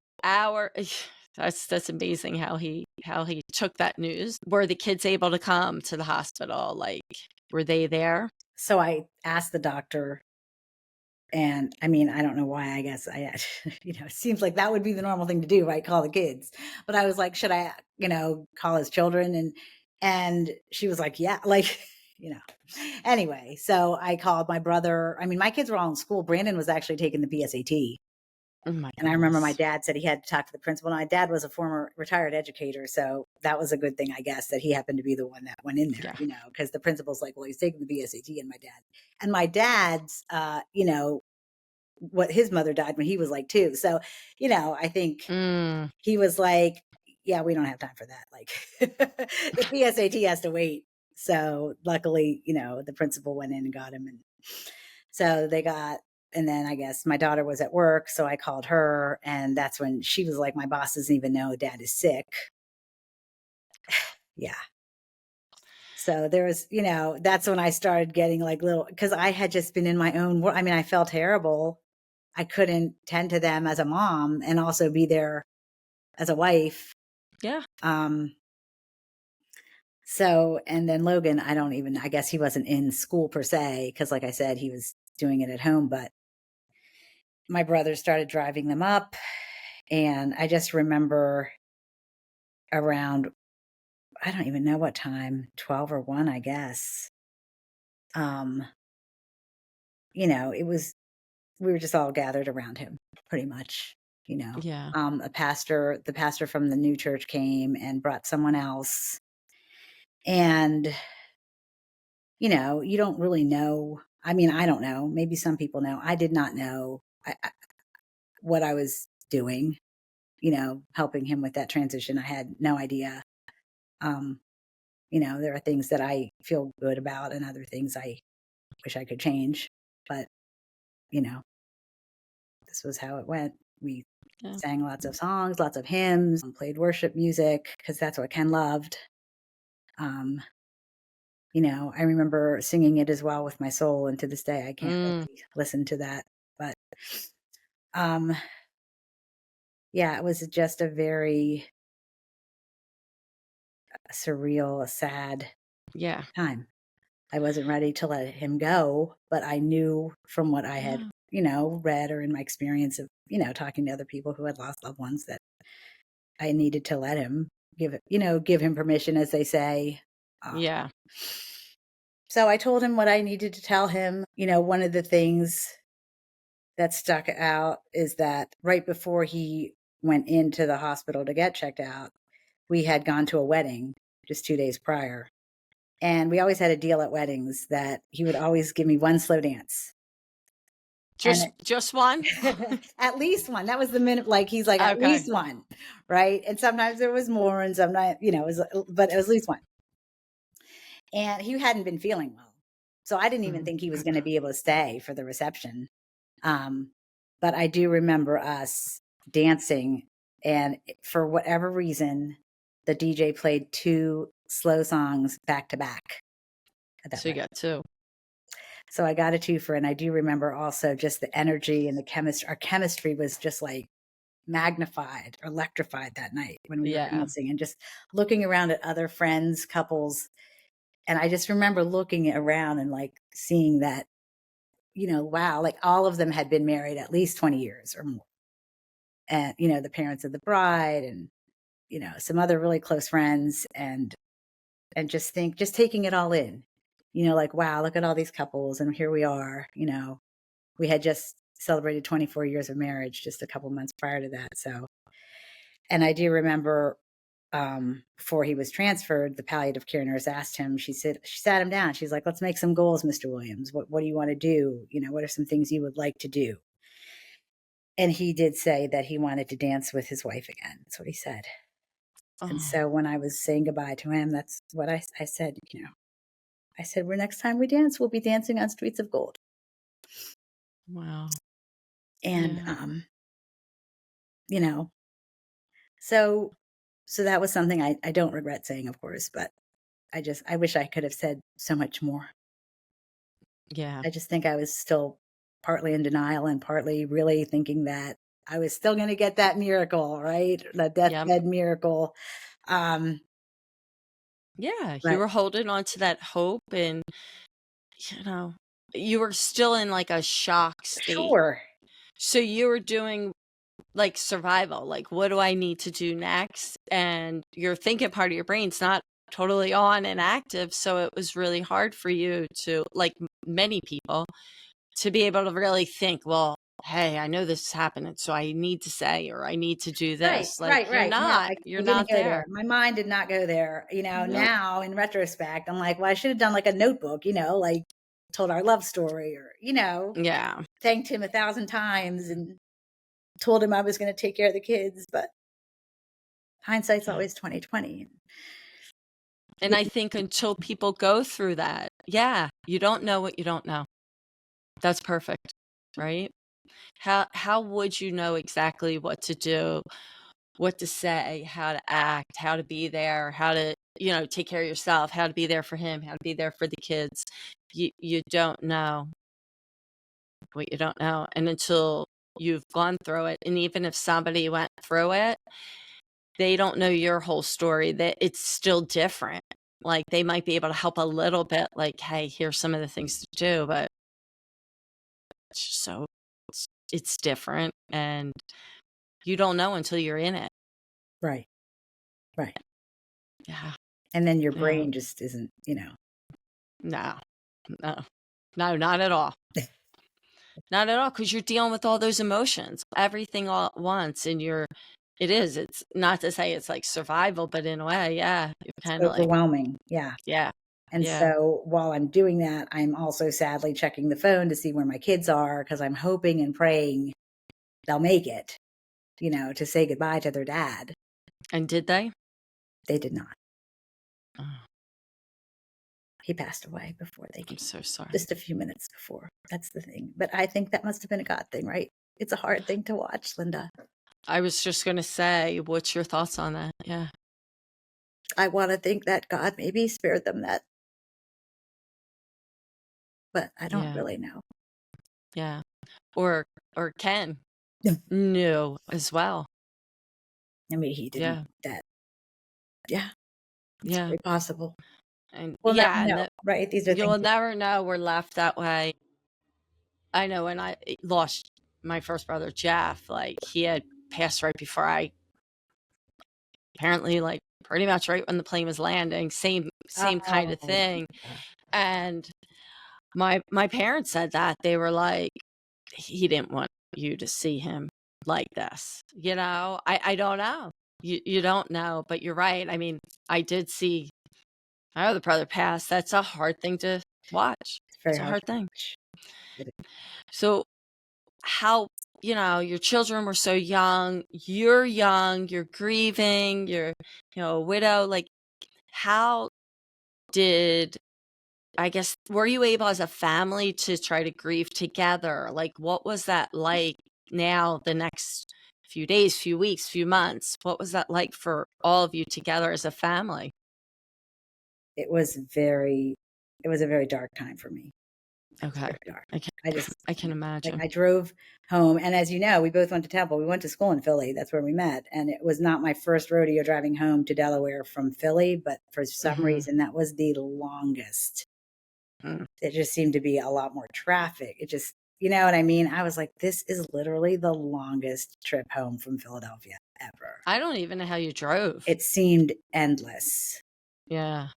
that's amazing how he took that news. Were the kids able to come to the hospital? Like, were they there? So I asked the doctor, and I mean, I don't know why, I guess it seems like that would be the normal thing to do, right? Call the kids. But I was like, should I, call his children? And she was like, yeah, like, anyway, so I called my brother. I mean, my kids were all in school. Brandon was actually taking the PSAT. Oh my And I remember my goodness. dad said he had to talk to the principal. My dad was a former retired educator. So that was a good thing, I guess, that he happened to be the one that went in there, Yeah. because the principal's like, well, he's taking the BSAT. And my dad's, what his mother died when he was like 2. So, I think Mm, he was like, yeah, we don't have time for that. Like the PSAT has to wait. So luckily, the principal went in and got him. And so and then I guess my daughter was at work. So I called her, and that's when she was like, my boss doesn't even know dad is sick. Yeah. So there was, that's when I started getting like because I had just been in my own world. I mean, I felt terrible. I couldn't tend to them as a mom and also be there as a wife. yeah. So, and then Logan, I guess he wasn't in school per se, because like I said, he was doing it at home, but my brother started driving them up. And I just remember around, I don't even know what time, 12 or 1, I guess. It was we were just all gathered around him pretty much, you know. Yeah. The pastor from the new church came and brought someone else. And, you don't really know. I mean, I don't know. Maybe some people know. I did not know what I was doing, helping him with that transition. I had no idea. Um, there are things that I feel good about and other things I wish I could change. But, you know, this was how it went. We Yeah. sang lots of songs, lots of hymns, played worship music because that's what Ken loved. Um, I remember singing it as well with my soul, and to this day, I can't Mm, really listen to that. But um, yeah, it was just a very surreal, sad yeah. time. I wasn't ready to let him go, but I knew from what I had, Yeah. read or in my experience of, talking to other people who had lost loved ones that I needed to let him give him permission, as they say. Um, Yeah. so I told him what I needed to tell him. One of the things that stuck out is that right before he went into the hospital to get checked out, we had gone to a wedding just 2 days prior. And we always had a deal at weddings that he would always give me one slow dance. And Just one? at least one. That was the minute, like, he's like, at Okay. least one. Right. And sometimes there was more, and sometimes, but it was at least one. And he hadn't been feeling well. So I didn't even Mm. think he was going to be able to stay for the reception. Um, but I do remember us dancing, and for whatever reason, the DJ played two slow songs back to back at that So you wedding. got two. So I got a twofer, and I do remember also just the energy and the chemistry. Our chemistry was just like magnified, electrified that night when we were Yeah. dancing, and just looking around at other friends, couples. And I just remember looking around and like seeing that, wow, like all of them had been married at least 20 years or more. And, the parents of the bride and, some other really close friends, and just taking it all in, like, wow, look at all these couples and here we are, we had just celebrated 24 years of marriage just a couple months prior to that. So, and I do remember before he was transferred, the palliative care nurse asked him, she sat him down. She's like, let's make some goals, Mr. Williams. What do you want to do? What are some things you would like to do? And he did say that he wanted to dance with his wife again. That's what he said. And Oh, so when I was saying goodbye to him, that's what I said, I said, well, next time we dance, we'll be dancing on streets of gold. wow. And, Yeah. you know, so, so that was something I don't regret saying, of course, but I wish I could have said so much more. Yeah. I just think I was still partly in denial and partly really thinking that I was still going to get that miracle, right? The Yep. deathbed miracle. Um, Yeah. You but were holding on to that hope, and, you know, you were still in like a shock state. sure. So you were doing like survival, like, what do I need to do next? And your thinking part of your brain's not totally on and active. So it was really hard for you to, like many people, to be able to really think, well, hey, I know this is happening, so I need to say, or I need to do Right, this. Like, right, right. No, you're I didn't not go there. there. My mind did not go there. Nope. Now in retrospect, I'm like, well, I should have done like a notebook, like told our love story, or, Yeah. thanked him 1,000 times and told him I was going to take care of the kids. But hindsight's Yeah. always 2020. And I think until people go through that, yeah, you don't know what you don't know. That's perfect, right? How would you know exactly what to do, what to say, how to act, how to be there, how to, take care of yourself, how to be there for him, how to be there for the kids? You don't know what you don't know. And until you've gone through it, and even if somebody went through it, they don't know your whole story, that it's still different. Like, they might be able to help a little bit, like, hey, here's some of the things to do, but it's just so it's different, and you don't know until you're in it. Right, right. Yeah. And then your Yeah. brain just isn't, No. No. No, not at all. Not at all, because you're dealing with all those emotions, everything all at once, and it's not to say it's like survival, but in a way, yeah, you're It's kind of like, overwhelming. Yeah. yeah, And yeah, so while I'm doing that, I'm also sadly checking the phone to see where my kids are because I'm hoping and praying they'll make it, to say goodbye to their dad. and did they? They did not. Oh, He passed away before they I'm came, so sorry. just a few minutes before. That's the thing. But I think that must have been a God thing, right? It's a hard thing to watch, Linda. I was just gonna say, what's your thoughts on that? Yeah, I want to think that God maybe spared them that, but I don't yeah, really know. yeah, or Ken knew as well. I mean, he didn't Yeah, that. Yeah, it's yeah, very possible. and We'll never yeah, and know, that right? These are things you'll never know we're left that way. I know when I lost my first brother, Jeff, like he had passed right before I apparently like pretty much right when the plane was landing, same kind of oh, thing. And my parents said that they were like, he didn't want you to see him like this. I don't know. You don't know, but you're right. I mean, I did see my other brother pass. That's a hard thing to watch. it's very It's a hard hard to thing. watch. It So how, your children were so young, you're grieving, you're, a widow. Like, how did, I guess, were you able as a family to try to grieve together? Like, what was that like now, the next few days, few weeks, few months? What was that like for all of you together as a family? it was very it was a very dark time for me. It was Okay. very dark. I can, I just I can like imagine. I drove home, and as you know, we both went to Temple. We went to school in Philly. That's where we met, and it was not my first rodeo driving home to Delaware from Philly, but for some Hmm. reason that was the longest. It just seemed to be a lot more traffic. It just, you know what I mean? I was like, this is literally the longest trip home from Philadelphia ever. I don't even know how you drove. It seemed endless. Yeah.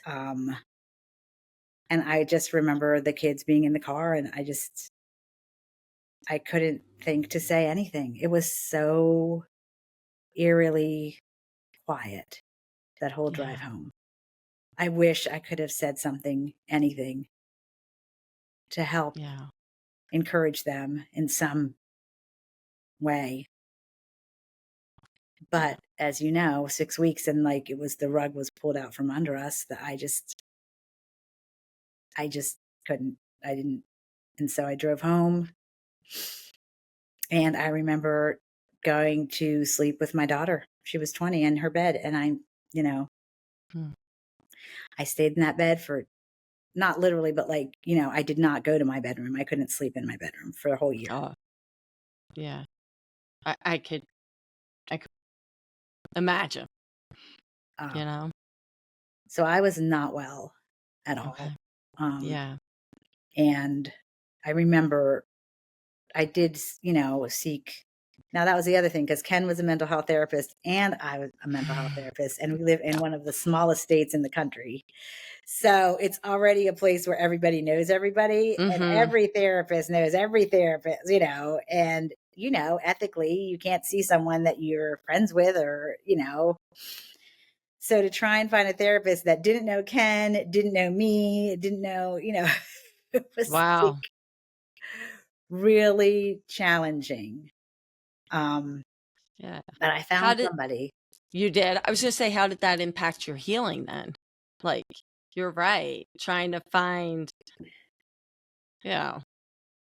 Um, and I just remember the kids being in the car, and I couldn't think to say anything. It was so eerily quiet that whole drive Yeah. home. I wish I could have said something, anything to help Yeah. encourage them in some way. Yeah. But as you know, 6 weeks and like the rug was pulled out from under us that I just couldn't, I didn't. And so I drove home, and I remember going to sleep with my daughter. She was 20 in her bed. And you know, Hmm. I stayed in that bed for not literally, but like, I did not go to my bedroom. I couldn't sleep in my bedroom for a whole year. Oh, yeah. I could imagine, Um, you know? so I was not well at all. Okay. Um, Yeah. and I remember I did, seek. Now that was the other thing because Ken was a mental health therapist and I was a mental health therapist, and we live in one of the smallest states in the country. So it's already a place where everybody knows everybody, and Mhm. every therapist knows every therapist, and ethically you can't see someone that you're friends with, or. So to try and find a therapist that didn't know Ken, didn't know me, didn't know, it was like Wow. really challenging. Um, Yeah. but I How found did somebody. you did? I was gonna say, how did that impact your healing then? Like, you're right, trying to find, you know,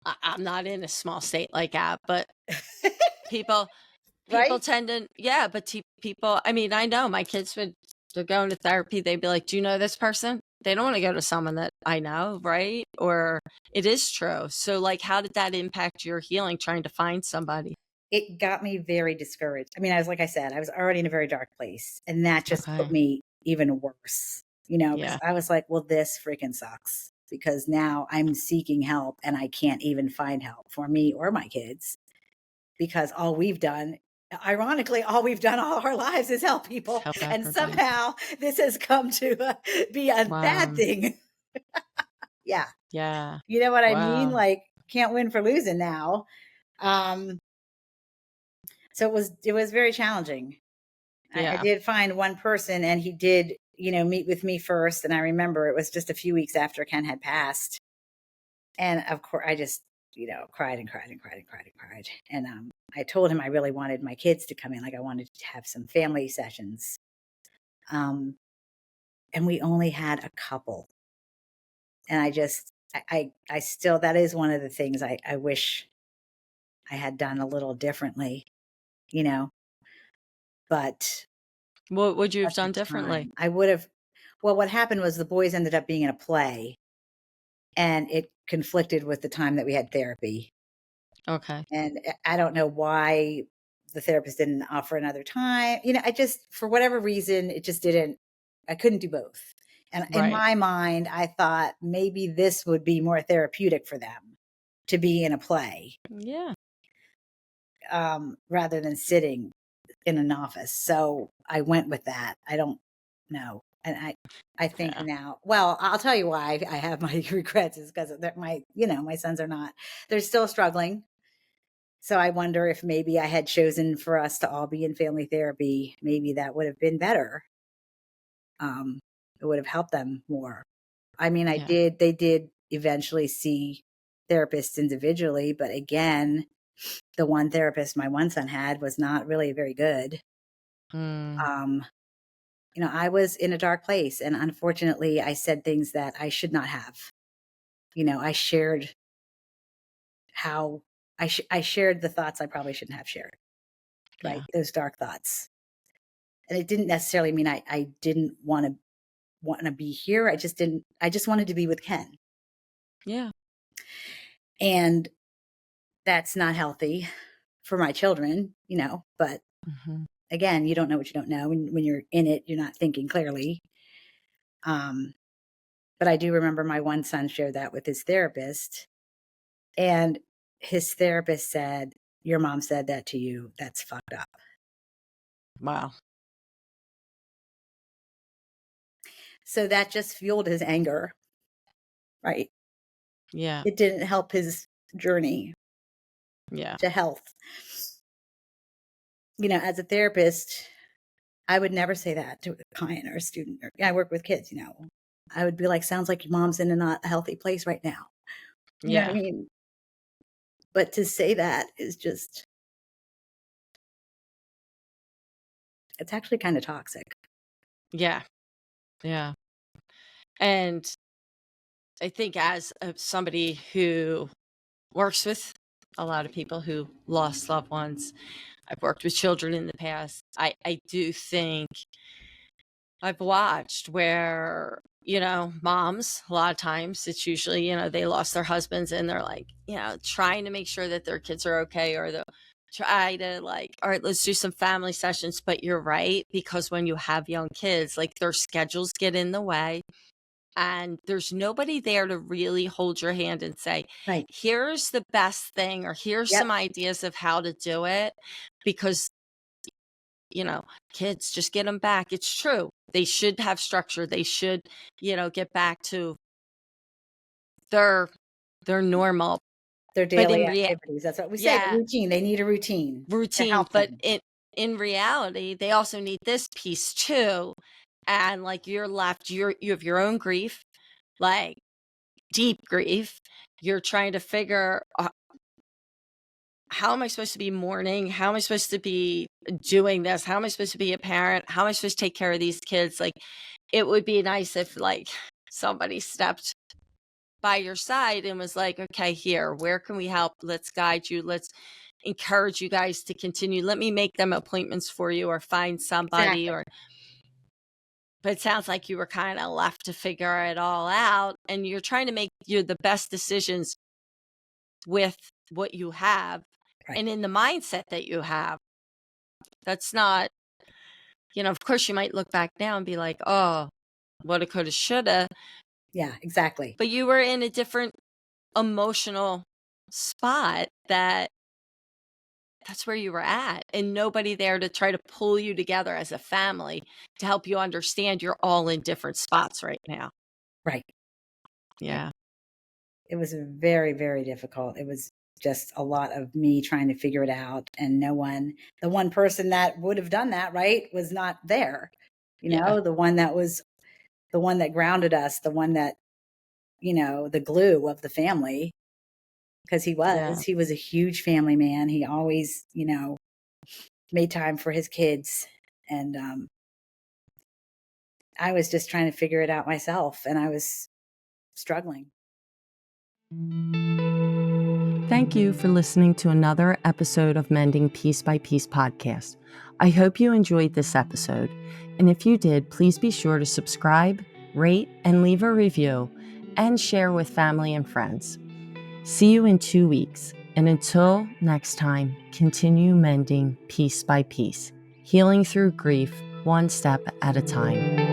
I'm not in a small state like that, but people people Right? tend to, yeah, but people, I mean, I know my kids they're going to therapy, they'd be like, "Do you know this person?" They don't wanna go to someone that I know, right? Or it is true. So, like, how did that impact your healing trying to find somebody? It got me very discouraged. I mean, like I said, I was already in a very dark place, and that just put Okay. me even worse, because Yeah. I was like, well, this freaking sucks because now I'm seeking help and I can't even find help for me or my kids because ironically, all we've done all our lives is help Just people. help And everybody. somehow this has come to be a bad Wow. thing. Yeah. Yeah. You know what I mean? Wow. Like, can't win for losing now. Um, so it was very challenging. I Yeah. did find one person, and he did, meet with me first. And I remember it was just a few weeks after Ken had passed. And of course, I just, cried and cried and cried and cried and cried. And I told him I really wanted my kids to come in. Like I wanted to have some family sessions. Um, and we only had a couple. And I still, that is one of the things I wish I had done a little differently, you know, but What would you have at the done differently? time I would have, well, what happened was the boys ended up being in a play, and it conflicted with the time that we had therapy. Okay. And I don't know why the therapist didn't offer another time. I just, for whatever reason, it just didn't, I couldn't do both. And in Right. my mind, I thought maybe this would be more therapeutic for them to be in a play, Yeah. rather than sitting in an office. So I went with that. I don't know. And I think Yeah. now, well, I'll tell you why I have my regrets is because my sons are not, they're still struggling. So I wonder if maybe I had chosen for us to all be in family therapy, maybe that would have been better. It would have helped them more. I mean, Yeah. they did eventually see therapists individually, but again, the one therapist my one son had was not really very good. Mm. Um, I was in a dark place, and unfortunately, I said things that I should not have. I shared how I shared the thoughts I probably shouldn't have shared, right? Yeah. Those dark thoughts. And it didn't necessarily mean I didn't want to be here. I just wanted to be with Ken. Yeah. And that's not healthy for my children, but Mhm. again, you don't know what you don't know. When you're in it, you're not thinking clearly. Um, but I do remember my one son shared that with his therapist, and his therapist said, "Your mom said that to you. That's fucked up." Wow. So that just fueled his anger, right? Yeah. It didn't help his journey Yeah. to health. As a therapist, I would never say that to a client or a student. I work with kids, I would be like, sounds like your mom's in a not healthy place right now. You know what I Yeah. mean? But to say that is just, it's actually kind of toxic. Yeah. Yeah. And I think as somebody who works with a lot of people who lost loved ones, I've worked with children in the past. I do think I've watched where, moms, a lot of times it's usually, they lost their husbands and they're like, trying to make sure that their kids are okay, or they'll try to like, all right, let's do some family sessions. But you're right, because when you have young kids, like their schedules get in the way and there's nobody there to really hold your hand and say, Right. here's the best thing, or here's Yep. some ideas of how to do it. Because you know, kids, just get them back. It's true. They should have structure. They should, get back to their their normal. Their But daily activities. That's what we say. A yeah, routine. They need a routine to routine. help But them. in reality, they also need this piece too. And like you're left, you have your own grief, like deep grief. You're trying to figure how am I supposed to be mourning? How am I supposed to be doing this? How am I supposed to be a parent? How am I supposed to take care of these kids? Like, it would be nice if, like, somebody stepped by your side and was like, okay, here, where can we help? Let's guide you. Let's encourage you guys to continue. Let me make them appointments for you or find somebody. Exactly. Or, but it sounds like you were kind of left to figure it all out and you're trying to make the best decisions with what you have Right. and in the mindset that you have. That's not, of course you might look back now and be like, oh, woulda, coulda, shoulda. Yeah, exactly. But you were in a different emotional spot that's where you were at. And nobody there to try to pull you together as a family to help you understand you're all in different spots right now. Right. Right. Yeah. It was very, very difficult. It was just a lot of me trying to figure it out, and the one person that would have done that, right, was not there. Yeah. The one that grounded us, the one that, the glue of the family, because Yeah. he was a huge family man. He always, made time for his kids. And I was just trying to figure it out myself, and I was struggling. Thank you for listening to another episode of Mending Piece by Piece podcast. I hope you enjoyed this episode. And if you did, please be sure to subscribe, rate, and leave a review, and share with family and friends. See you in 2 weeks. And until next time, continue mending piece by piece, healing through grief, one step at a time.